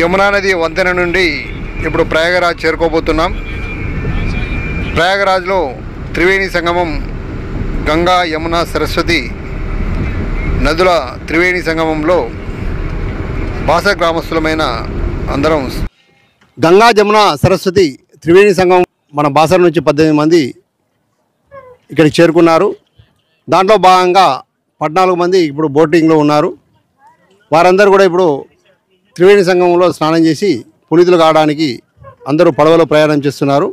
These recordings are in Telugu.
యమునా నది వంతెన నుండి ఇప్పుడు ప్రయాగరాజ్ చేరుకోబోతున్నాం. ప్రయాగరాజ్లో త్రివేణి సంగమం, గంగా యమున సరస్వతి నదుల త్రివేణి సంగమంలో భాష గ్రామస్తులమైన అందరం గంగా జమున సరస్వతి త్రివేణి సంగమం మన బాసర నుంచి 18 మంది ఇక్కడికి చేరుకున్నారు. దాంట్లో భాగంగా 14 మంది ఇప్పుడు బోటింగ్లో ఉన్నారు. వారందరూ కూడా ఇప్పుడు త్రివేణి సంగమంలో స్నానం చేసి పునీతులు కావడానికి అందరూ పడవలో ప్రయాణం చేస్తున్నారు.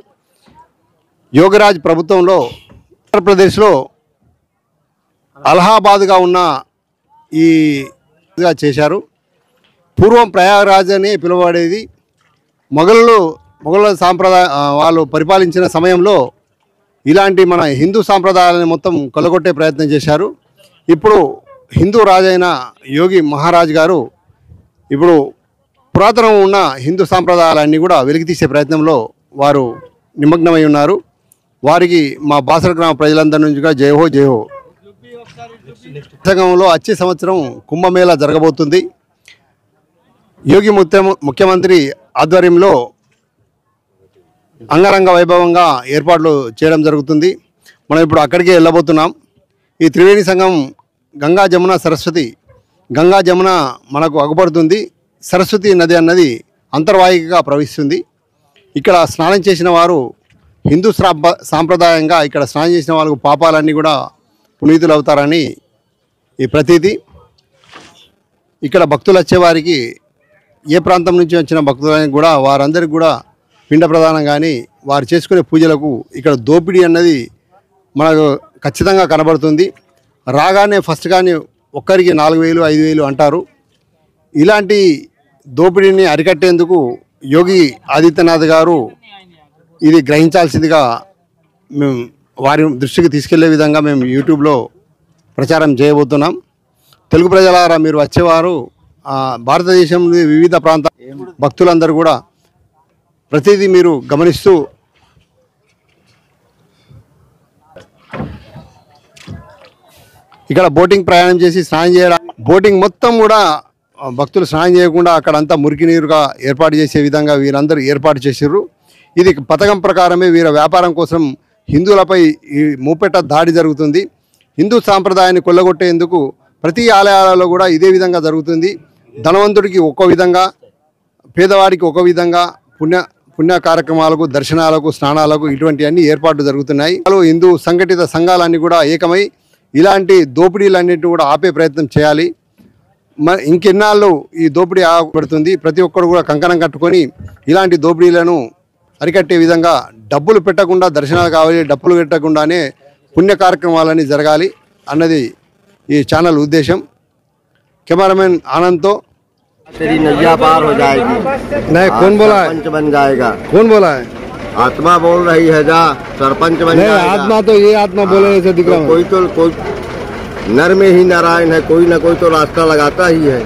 యోగిరాజ్ ప్రభుత్వంలో ఆంధ్రప్రదేశ్లో అలహాబాద్గా ఉన్న ఈగా చేశారు. పూర్వం ప్రయాగరాజ్ అని పిలువబడేది. మొఘలుల సాంప్రదాయ వాళ్ళు పరిపాలించిన సమయంలో ఇలాంటి మన హిందూ సాంప్రదాయాలను మొత్తం కొల్లగొట్టే ప్రయత్నం చేశారు. ఇప్పుడు హిందూ రాజైన యోగి మహారాజ్ గారు ఇప్పుడు పురాతనం ఉన్న హిందూ సాంప్రదాయాలన్నీ కూడా వెలికితీసే ప్రయత్నంలో వారు నిమగ్నమై ఉన్నారు. వారికి మా బాసర గ్రామ ప్రజలందరి నుంచి కూడా జయహో జయహో. సంగమంలో వచ్చే సంవత్సరం కుంభమేళా జరగబోతుంది. యోగి ముఖ్యమంత్రి ఆధ్వర్యంలో అంగరంగ వైభవంగా ఏర్పాట్లు చేయడం జరుగుతుంది. మనం ఇప్పుడు అక్కడికే వెళ్ళబోతున్నాం. ఈ త్రివేణి సంగమం గంగా జమున సరస్వతి, గంగా జమున మనకు అగుపడుతుంది. సరస్వతి నది అన్నది అంతర్వాహికగా ప్రవహిస్తుంది. ఇక్కడ స్నానం చేసిన వారు హిందూ సాంప్రదాయంగా ఇక్కడ స్నానం చేసిన వాళ్ళకు పాపాలన్నీ కూడా పునీతులు అవుతారని ఈ ప్రతీతి. ఇక్కడ భక్తులు వచ్చేవారికి ఏ ప్రాంతం నుంచి వచ్చిన భక్తులని కూడా వారందరికీ కూడా పిండ ప్రదానం కానీ వారు చేసుకునే పూజలకు ఇక్కడ దోపిడీ అన్నది మనకు ఖచ్చితంగా కనబడుతుంది. రాగానే ఫస్ట్ కానీ ఒక్కరికి 4,000 5,000 అంటారు. ఇలాంటి దోపిడీని అరికట్టేందుకు యోగి ఆదిత్యనాథ్ గారు ఇది గ్రహించాల్సిందిగా మేము వారి దృష్టికి తీసుకెళ్లే విధంగా మేము యూట్యూబ్లో ప్రచారం చేయబోతున్నాం. తెలుగు ప్రజలారా, మీరు వచ్చేవారు భారతదేశంలో వివిధ ప్రాంత భక్తులందరూ కూడా ప్రతిదీ మీరు గమనిస్తూ ఇక్కడ బోటింగ్ ప్రయాణం చేసి స్నానం చేయడం, బోటింగ్ మొత్తం కూడా భక్తులు స్నానం చేయకుండా అక్కడంతా మురికి నీరుగా ఏర్పాటు చేసే విధంగా వీరందరూ ఏర్పాటు చేసారు. ఇది పథకం ప్రకారమే వీరి వ్యాపారం కోసం హిందువులపై ఈ మూపెట్ట దాడి జరుగుతుంది. హిందూ సాంప్రదాయాన్ని కొల్లగొట్టేందుకు ప్రతి ఆలయాలలో కూడా ఇదే విధంగా జరుగుతుంది. ధనవంతుడికి ఒక విధంగా, పేదవాడికి ఒక విధంగా పుణ్య కార్యక్రమాలకు, దర్శనాలకు, స్నానాలకు ఇటువంటి అన్ని ఏర్పాట్లు జరుగుతున్నాయి. హిందూ సంఘటిత సంఘాలన్నీ కూడా ఏకమై ఇలాంటి దోపిడీలన్నింటినీ కూడా ఆపే ప్రయత్నం చేయాలి. ఇంకెన్నాళ్ళు ఈ దోపిడీ ఆగబడుతుంది. ప్రతి ఒక్కరు కూడా కంకణం కట్టుకొని ఇలాంటి దోపిడీలను అరికట్టే విధంగా డబ్బులు పెట్టకుండా దర్శనాలు కావాలి, డబ్బులు పెట్టకుండానే పుణ్య కార్యక్రమాలన్నీ జరగాలి అన్నది ఈ ఛానల్ ఉద్దేశం. కెమెరామెన్ ఆనంద్తో तेरी नैया पार हो जाएगी। नहीं, कौन बोला है? सरपंच बन जाएगा। कौन बोला है? आत्मा बोल रही है, जा सरपंच बन जाएगा। आत्मा तो ये आत्मा बोले ऐसे दिख रहा है। कोई नर में ही नारायण है, कोई ना कोई तो रास्ता लगाता ही है।